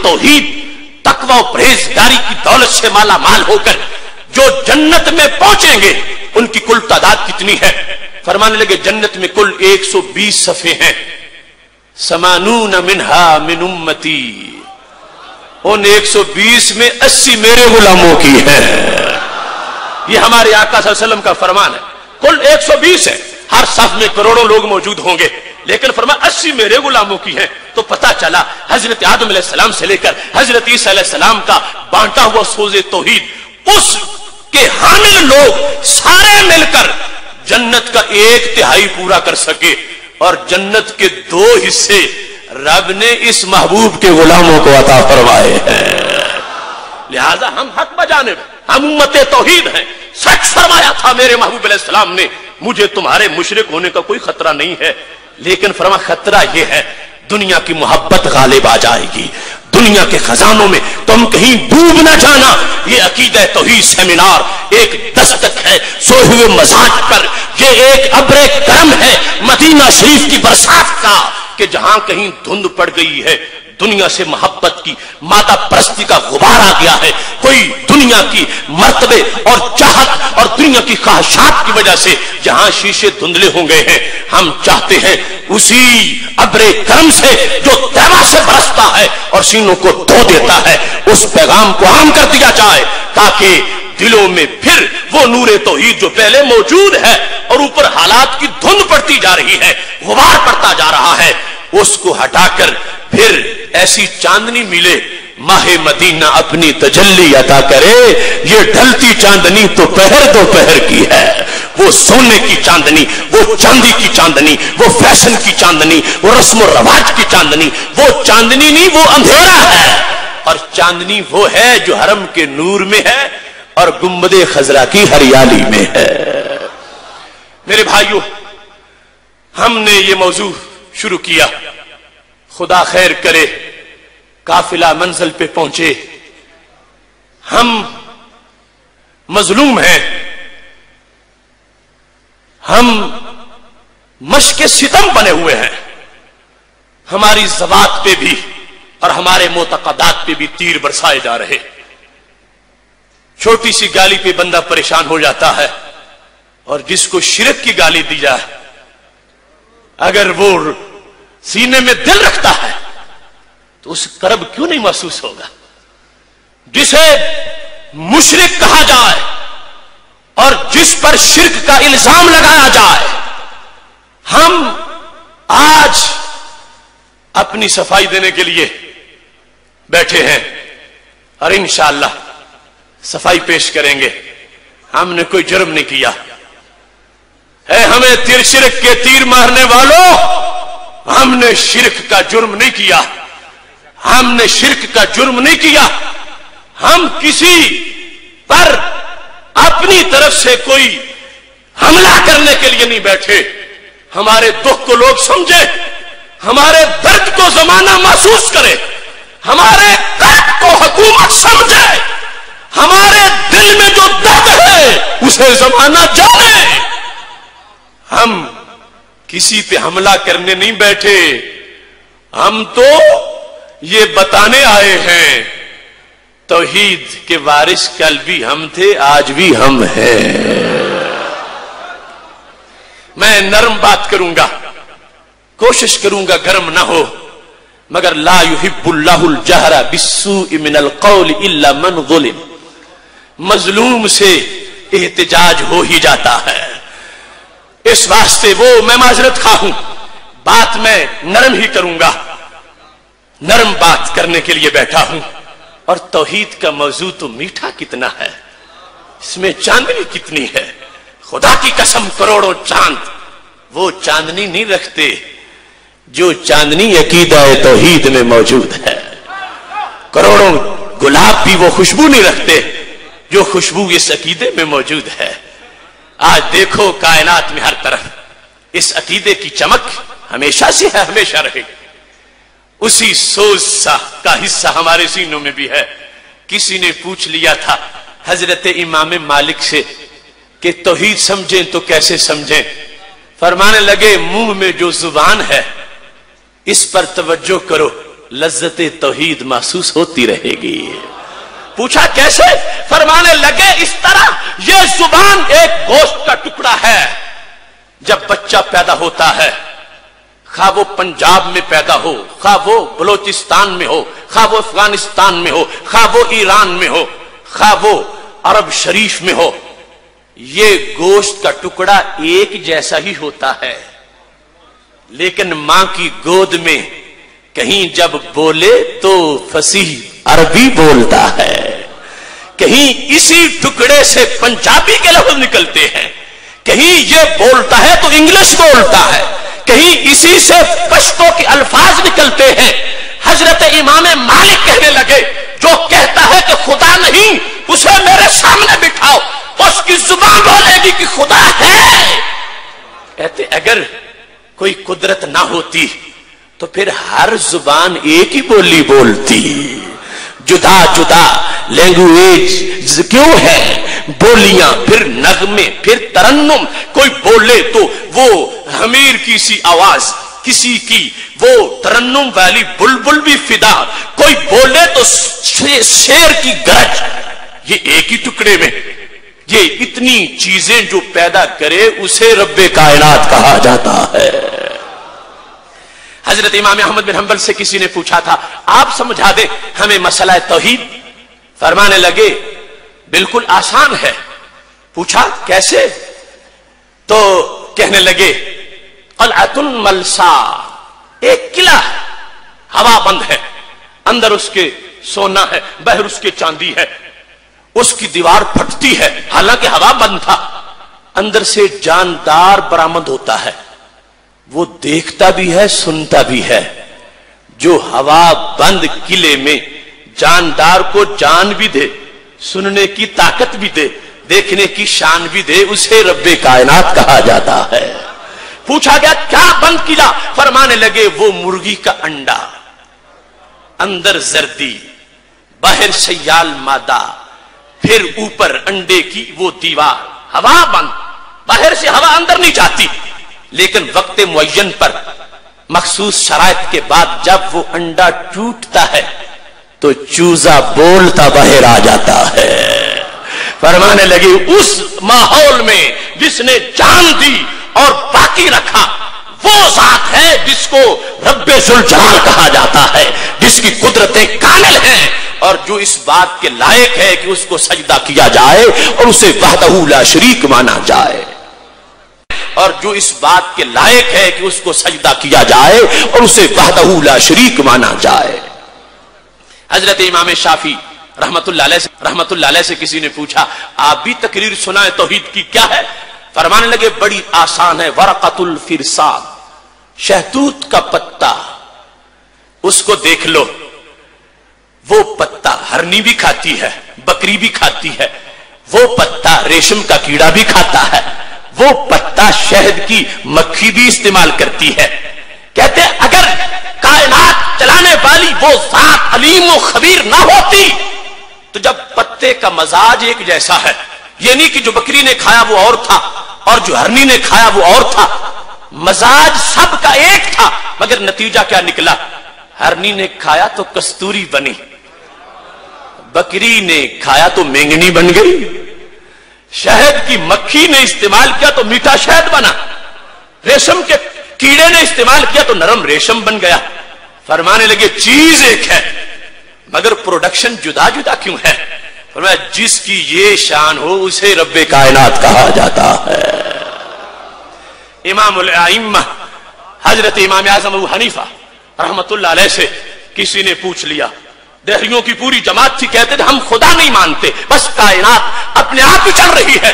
तौहीद तकवा और परहेजगारी की दौलत से माला माल होकर जो जन्नत में पहुंचेंगे उनकी कुल तादाद कितनी है? फरमाने लगे जन्नत में कुल 120 सफ़े हैं। समानून मिनहा मिन उम्मती, उन 120 में 80 मेरे गुलामों की है। ये हमारे आका सल्लल्लाहु अलैहि वसल्लम का फरमान है। कुल 120 है, हर सफ में करोड़ों लोग मौजूद होंगे, लेकिन फरमाया 80 मेरे गुलामों की हैं। तो पता चला हजरत आदम अलैहिस्सलाम से लेकर हजरत ईसा अलैहिस्सलाम का बांटा हुआ सोज़े तौहीद, उसके हामिल लोग सारे मिलकर जन्नत का 1/3 पूरा कर सके, और जन्नत के 2 हिस्से रब ने इस महबूब के गुलामों को अता फरमाए हैं। लिहाजा हम हक बजानिब, हम उम्मते तौहीद हैं। सच फरमाया था मेरे महबूब अलैहिस्सलाम ने, मुझे तुम्हारे मुशरिक होने का कोई खतरा नहीं है, लेकिन फरमा खतरा यह है दुनिया की मोहब्बत गालिब आ जाएगी, दुनिया के खजानों में तुम कहीं डूब न जाना। ये अकीदा तौहीद सेमिनार एक दस्तक है सोए हुए मजाज पर, ये एक अब्रे करम है मदीना शरीफ की बरसात का, कि जहां कहीं धुंध पड़ गई है, दुनिया से मोहब्बत की मादा परस्ती का गुबार आ गया है, कोई दुनिया की मर्तबे और चाहत और दुनिया की ख्वाहिशात की वजह से जहां शीशे धुंधले हो गए हैं, हम चाहते हैं उसी अब्रे करम से जो तैबा से बरसता है और सीनों को धो देता है, उस पैगाम को आम कर दिया जाए, ताकि दिलों में फिर वो नूरे तौहीद जो पहले मौजूद है और ऊपर हालात की धुंध पड़ती जा रही है, गुबार पड़ता जा रहा है, उसको हटाकर फिर ऐसी चांदनी मिले, माहे मदीना अपनी तजल्ली अता करे। ये ढलती चांदनी तो दोपहर की है, वो सोने की चांदनी, वो चांदी की चांदनी, वो फैशन की चांदनी, वो रस्म रवाज की चांदनी, वो चांदनी नहीं, वो अंधेरा है। और चांदनी वो है जो हरम के नूर में है और गुंबदे खजरा की हरियाली में है। मेरे भाइयों, हमने ये मौजू शुरू किया, खुदा खैर करे काफिला मंजिल पे पहुंचे। हम मजलूम हैं, हम मशके सितम बने हुए हैं, हमारी ज़बात पे भी और हमारे मोतक़दात पे भी तीर बरसाए जा रहे। छोटी सी गाली पे बंदा परेशान हो जाता है, और जिसको शिरक की गाली दी जाए, अगर वो सीने में दिल रखता है तो उस करब क्यों नहीं महसूस होगा। जिसे मुशरिक कहा जाए और जिस पर शिर्क का इल्जाम लगाया जाए, हम आज अपनी सफाई देने के लिए बैठे हैं और इंशाअल्लाह सफाई पेश करेंगे। हमने कोई जुर्म नहीं किया है, हमें तीर शिर्क के तीर मारने वालों, हमने शिर्क का जुर्म नहीं किया, हमने शिर्क का जुर्म नहीं किया। हम किसी पर अपनी तरफ से कोई हमला करने के लिए नहीं बैठे। हमारे दुख को लोग समझे, हमारे दर्द को जमाना महसूस करे, हमारे दर्द को हुकूमत समझे, हमारे दिल में जो दर्द है उसे जमाना जाने। हम किसी पे हमला करने नहीं बैठे, हम तो ये बताने आए हैं तौहीद के वारिस कल भी हम थे, आज भी हम हैं। मैं नरम बात करूंगा, कोशिश करूंगा गर्म ना हो, मगर ला युहिब्बुल्लाहुल जहरा बिस्सूइ मिनल कौल इल्ला मन ज़ुलिम। मजलूम से एहतिजाज हो ही जाता है, इस वास्ते वो मैं माजरत खा हूं, बात मैं नरम ही करूंगा, नरम बात करने के लिए बैठा हूं। और तौहीद का मौजू तो मीठा कितना है, इसमें चांदनी कितनी है। खुदा की कसम करोड़ों चांद वो चांदनी नहीं रखते जो चांदनी अकीदा तौहीद में मौजूद है। करोड़ों गुलाब भी वो खुशबू नहीं रखते जो खुशबू इस अकीदे में मौजूद है। आज देखो कायनात में हर तरफ इस अकीदे की चमक हमेशा से है, हमेशा रहेगी। उसी सोच का हिस्सा हमारे सीनों में भी है। किसी ने पूछ लिया था हजरत इमाम मालिक से कि तौहीद समझें तो कैसे समझें। फरमाने लगे मुंह में जो जुबान है इस पर तवज्जो करो, लज्जत तौहीद महसूस होती रहेगी। पूछा कैसे? फरमाने लगे इस तरह ये जुबान एक गोश्त का टुकड़ा है। जब बच्चा पैदा होता है, खा वो पंजाब में पैदा हो, खा वो बलोचिस्तान में हो, खा वो अफगानिस्तान में हो, खा वो ईरान में हो, खा वो अरब शरीफ में हो, ये गोश्त का टुकड़ा एक जैसा ही होता है। लेकिन मां की गोद में कहीं जब बोले तो फसीह अरबी बोलता है, कहीं इसी टुकड़े से पंजाबी के लफ्ज निकलते हैं, कहीं ये बोलता है तो इंग्लिश बोलता है, कहीं इसी से पश्तो के अल्फाज निकलते हैं। हजरत इमाम मालिक कहने लगे जो कहता है कि खुदा नहीं, उसे मेरे सामने बिठाओ, उसकी जुबान बोलेगी कि खुदा है। कहते अगर कोई कुदरत ना होती तो फिर हर जुबान एक ही बोली बोलती। जुदा जुदा लैंग्वेज क्यों है, बोलियां, फिर नगमे, फिर तरन्नुम। कोई बोले तो वो हमीर की सी आवाज, किसी की वो तरन्नुम वाली बुलबुल भी फिदा, कोई बोले तो शेर की गरज। ये एक ही टुकड़े में ये इतनी चीजें जो पैदा करे उसे रब्बे कायनात कहा जाता है। हजरत इमाम अहमद बिन हंबल से किसी ने पूछा था आप समझा दे हमें मसला तौहीद। फरमाने लगे बिल्कुल आसान है। पूछा कैसे? तो कहने लगे क़लअतुन मलसा, एक किला हवा बंद है, अंदर उसके सोना है, बाहर उसके चांदी है, उसकी दीवार फटती है, हालांकि हवा बंद था, अंदर से जानदार बरामद होता है, वो देखता भी है सुनता भी है। जो हवा बंद किले में जानदार को जान भी दे, सुनने की ताकत भी दे, देखने की शान भी दे, उसे रब्बे कायनात कहा जाता है। पूछा गया क्या बंद किला? फरमाने लगे वो मुर्गी का अंडा, अंदर जर्दी, बाहर सयाल मादा, फिर ऊपर अंडे की वो दीवार, हवा बंद, बाहर से हवा अंदर नहीं जाती। लेकिन वक्त मुअय्यन पर मखसूस शराइत के बाद जब वो अंडा टूटता है तो चूजा बोलता बाहर आ जाता है। फरमाने लगी उस माहौल में जिसने जान दी और बाकी रखा वो जात है जिसको रब्बे जुल जलाल कहा जाता है, जिसकी कुदरतें कामिल हैं और जो इस बात के लायक है कि उसको सजदा किया जाए और उसे वहदहू ला शरीक माना जाए, और जो इस बात के लायक है कि उसको सजदा किया जाए और उसे वहदहू ला शरीक माना जाए। हजरत इमाम शाफी रहमतुल्लाह अलैह से किसी ने पूछा आप भी तकरीर सुनाए तौहीद की, क्या है? फरमाने लगे बड़ी आसान है, वरक़तुल फिरसाद, शहतूत का पत्ता, उसको देख लो, वो पत्ता हरनी भी खाती है, बकरी भी खाती है, वो पत्ता रेशम का कीड़ा भी खाता है, वो पत्ता शहद की मक्खी भी इस्तेमाल करती है। कहते अगर कायनात चलाने वाली वो जात अलीम व खबीर ना होती तो जब पत्ते का मजाज एक जैसा है, ये नहीं कि जो बकरी ने खाया वो और था और जो हरनी ने खाया वो और था, मजाज सबका एक था, मगर नतीजा क्या निकला? हरनी ने खाया तो कस्तूरी बनी, बकरी ने खाया तो मेंगनी बन गई, शहद की मक्खी ने इस्तेमाल किया तो मीठा शहद बना, रेशम के कीड़े ने इस्तेमाल किया तो नरम रेशम बन गया। फरमाने लगे चीज एक है मगर प्रोडक्शन जुदा जुदा क्यों है? फरमाया जिसकी ये शान हो उसे रब्बे कायनात कहा जाता है। इमामुल आइम्मा हजरत इमाम आज़म अबू हनीफा रहमतुल्लाह अलैह से किसी ने पूछ लिया, देहरियों की पूरी जमात थी, कहते थे हम खुदा नहीं मानते, बस कायनात अपने आप ही चल रही है।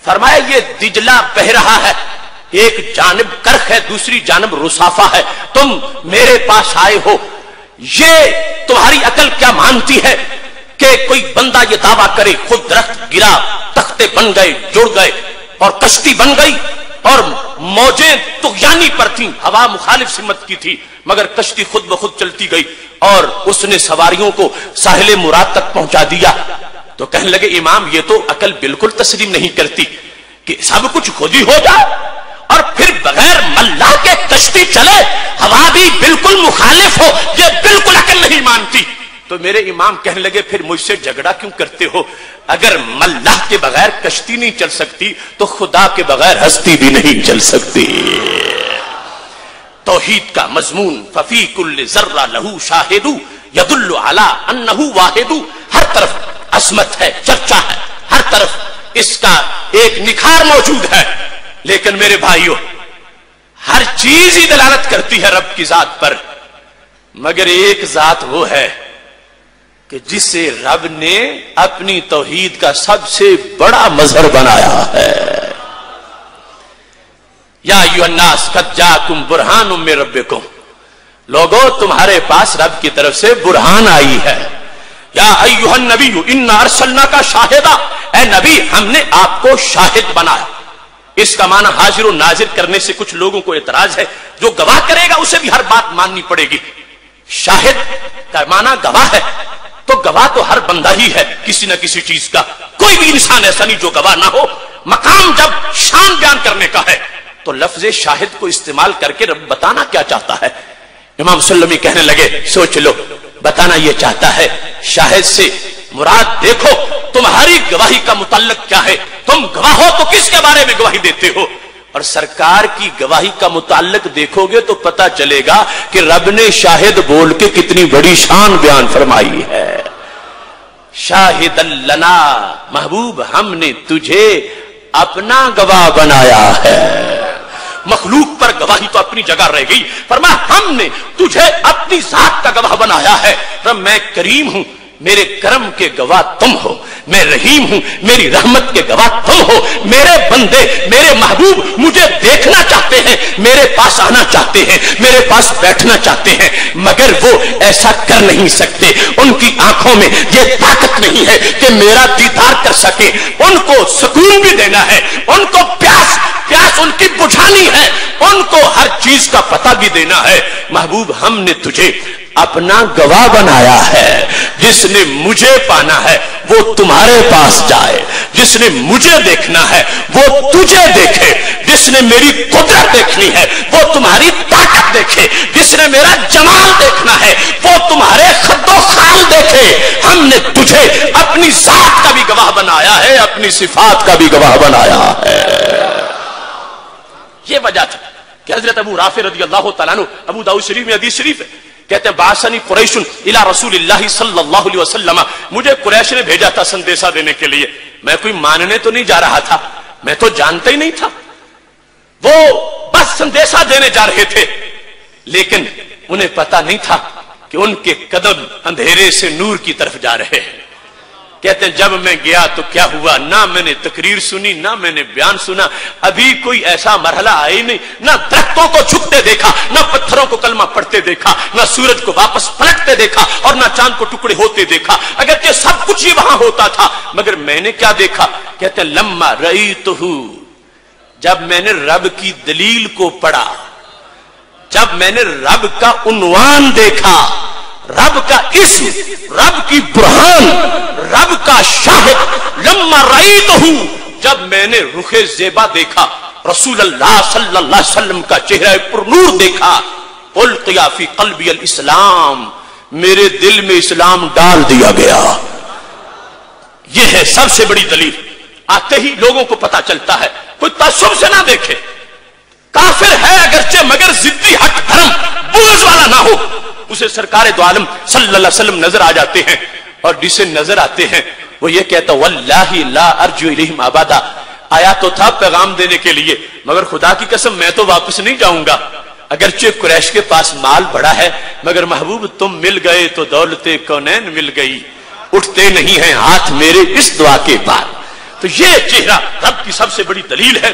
फरमाया ये दिजला बह रहा है, एक जानिब करख है दूसरी जानिब रुसाफा है, तुम मेरे पास आए हो, ये तुम्हारी अकल क्या मानती है कि कोई बंदा ये दावा करे खुद दरख्त गिरा, तख्ते बन गए, जुड़ गए और कश्ती बन गई और मौजें तुग़यानी पर थी, हवा मुखालिफ सिमत की थी, मगर कश्ती खुद ब खुद चलती गई और उसने सवारियों को साहिल मुराद तक पहुंचा दिया। तो कहने लगे इमाम ये तो अकल बिल्कुल तस्लीम नहीं करती कि सब कुछ खुद ही हो जाए اور پھر بغیر ملا کے کشتی چلے، ہوا بھی بالکل مخالف ہو، یہ بالکل عقل نہیں مانتی۔ تو میرے امام کہنے لگے پھر مجھ سے جھگڑا کیوں کرتے ہو؟ اگر ملا کے بغیر کشتی نہیں چل سکتی تو خدا کے بغیر ہستی بھی نہیں چل سکتی۔ توحید کا مضمون ففی کل ذرہ لہو شاہد یدل علی انہ واحد، ہر طرف عظمت ہے، چرچا ہے، ہر طرف اس کا ایک نکھار موجود ہے۔ لیکن میرے بھائیوں، ہر چیز ہی دلالت کرتی ہے رب کی ذات پر، مگر ایک ذات وہ ہے کہ جسے رب نے اپنی توحید کا سب سے بڑا مظہر بنایا ہے۔ یا ایھا الناس قد جاءکم برہان من ربکم، لوگوں تمہارے پاس رب کی طرف سے برہان آئی ہے۔ یا ایھا النبی انا ارسلناک شاہدا، اے نبی ہم نے آپ کو شاہد بنایا۔ اس کا معنی حاضر و ناظر کرنے سے کچھ لوگوں کو اعتراض ہے، جو گواہ کرے گا اسے بھی ہر بات ماننی پڑے گی۔ شاہد کا معنی گواہ ہے، تو گواہ تو ہر بندہ ہی ہے کسی نہ کسی چیز کا، کوئی بھی انسان ایسا نہیں جو گواہ نہ ہو۔ مقام جب شان بیان کرنے کا ہے تو لفظ شاہد کو استعمال کر کے رب بتانا کیا چاہتا ہے؟ امام سلمی کہنے لگے سوچ لو، بتانا یہ چاہتا ہے شاہد سے مراد دیکھو تمہاری گواہی کا متعلق کیا ہے، تم گواہ ہو تو کس کے بارے میں گواہی دیتے ہو؟ اور سرکار کی گواہی کا متعلق دیکھو گے تو پتا چلے گا کہ رب نے شاہد بول کے کتنی بڑی شان بیان فرمائی ہے۔ شاہد لنا، محبوب ہم نے تجھے اپنا گواہ بنایا ہے۔ مخلوق پر گواہی تو اپنی جگہ رہ گئی، فرمایا ہم نے تجھے اپنی ذات کا گواہ بنایا ہے۔ رب میں کریم ہوں، میرے کرم کے گواہ تم ہو، میں رحیم ہوں، میری رحمت کے گواہ تم ہو۔ میرے بندے، میرے محبوب مجھے دیکھنا چاہتے ہیں، میرے پاس آنا چاہتے ہیں، میرے پاس بیٹھنا چاہتے ہیں، مگر وہ ایسا کر نہیں سکتے۔ ان کی آنکھوں میں یہ طاقت نہیں ہے کہ میرا دیدار کر سکے۔ ان کو سکون بھی دینا ہے، ان کو پیاس ان کی بجھانی ہے، ان کو ہر چیز کا پتہ بھی دینا ہے۔ محبوب ہم نے تجھے اپنا گواہ بنایا ہے، جس نے مجھے پانا ہے وہ تمہارے پاس جائے، جس نے مجھے دیکھنا ہے وہ تجھے دیکھے، جس نے میری قدرت دیکھنی ہے وہ تمہاری طاقت دیکھے، جس نے میرا جمال دیکھنا ہے وہ تمہارے خد و خال دیکھے۔ ہم نے تجھے اپنی ذات کا بھی گواہ بنایا ہے، اپنی صفات کا بھی گواہ بنایا ہے۔ یہ وجہ تھی کہ حضرت ابو رافع رضی اللہ تعالیٰ عنہ، ابو داؤد شریف میں حدیث شریف ہے، کہتے ہیں بعثنی قریش الی رسول اللہ صلی اللہ علیہ وسلم، مجھے قریش نے بھیجا تھا سندیشہ دینے کے لیے۔ میں کوئی ماننے تو نہیں جا رہا تھا، میں تو جانتا ہی نہیں تھا، وہ بس سندیشہ دینے جا رہے تھے، لیکن انہیں پتا نہیں تھا کہ ان کے قدم اندھیرے سے نور کی طرف جا رہے ہیں۔ کہتے ہیں جب میں گیا تو کیا ہوا، نہ میں نے تقریر سنی، نہ میں نے بیان سنا، ابھی کوئی ایسا مرحلہ آئی نہیں، نہ درختوں کو جھکتے دیکھا، نہ پتھروں کو کلمہ پڑھتے دیکھا، نہ سورج کو واپس پلٹتے دیکھا، اور نہ چاند کو ٹکڑے ہوتے دیکھا، اگرچہ سب کچھ ہی وہاں ہوتا تھا، مگر میں نے کیا دیکھا؟ کہتے ہیں لما رأیتہ، جب میں نے رب کی دلیل کو پڑھا، جب میں نے رب کا عنوان دیکھا، رب کا اسم، رب کی برہان، رب کا شاہد، لما رأیتہ، جب میں نے رخ زیبا دیکھا، رسول اللہ صلی اللہ علیہ وسلم کا چہرہ پر نور دیکھا، القی فی قلبی الاسلام، میرے دل میں اسلام ڈال دیا گیا۔ یہ ہے سب سے بڑی دلیل۔ آتے ہی لوگوں کو پتا چلتا ہے، کوئی تعصب سے نہ دیکھے، کافر ہے اگرچہ مگر ضدی ہٹ دھرم بغض والا نہ ہو، اسے سرکار دو عالم صلی اللہ علیہ وسلم نظر آ جاتے ہیں، اور جسے نظر آتے ہیں وہ یہ کہتا واللہ لا ارجو الیہم ابدا، آیا تو تھا پیغام دینے کے لیے، مگر خدا کی قسم میں تو واپس نہیں جاؤں گا۔ اگرچہ قریش کے پاس مال بڑا ہے، مگر محبوب تم مل گئے تو دولت کونین مل گئی، اٹھتے نہیں ہیں ہاتھ میرے اس دعا کے بعد۔ تو یہ چہرہ رب کی سب سے بڑی دلیل ہے۔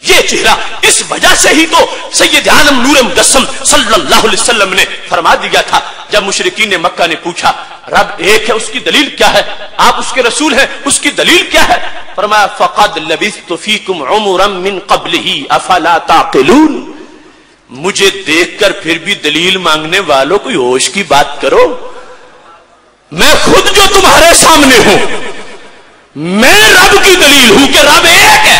یہ چہرہ اس وجہ سے ہی تو سید عالم نور مجسم صلی اللہ علیہ وسلم نے فرما دیا تھا، جب مشرکین مکہ نے پوچھا رب ایک ہے اس کی دلیل کیا ہے، آپ اس کے رسول ہیں اس کی دلیل کیا ہے، فرمایا فقد لبثت فیکم عمرا من قبلہ افلا تعقلون، مجھے دیکھ کر پھر بھی دلیل مانگنے والوں کوئی ہوش کی بات کرو، میں خود جو تمہارے سامنے ہوں میں رب کی دلیل ہوں کہ رب ایک ہے،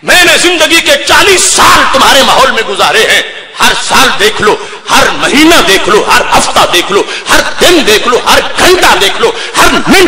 میں نے زندگی کے 40 سال تمہارے ماحول میں گزارے ہیں، ہر سال دیکھ لو، ہر مہینہ دیکھ لو، ہر ہفتہ دیکھ لو، ہر دن دیکھ لو، ہر گھنٹہ دیکھ لو، ہر منٹ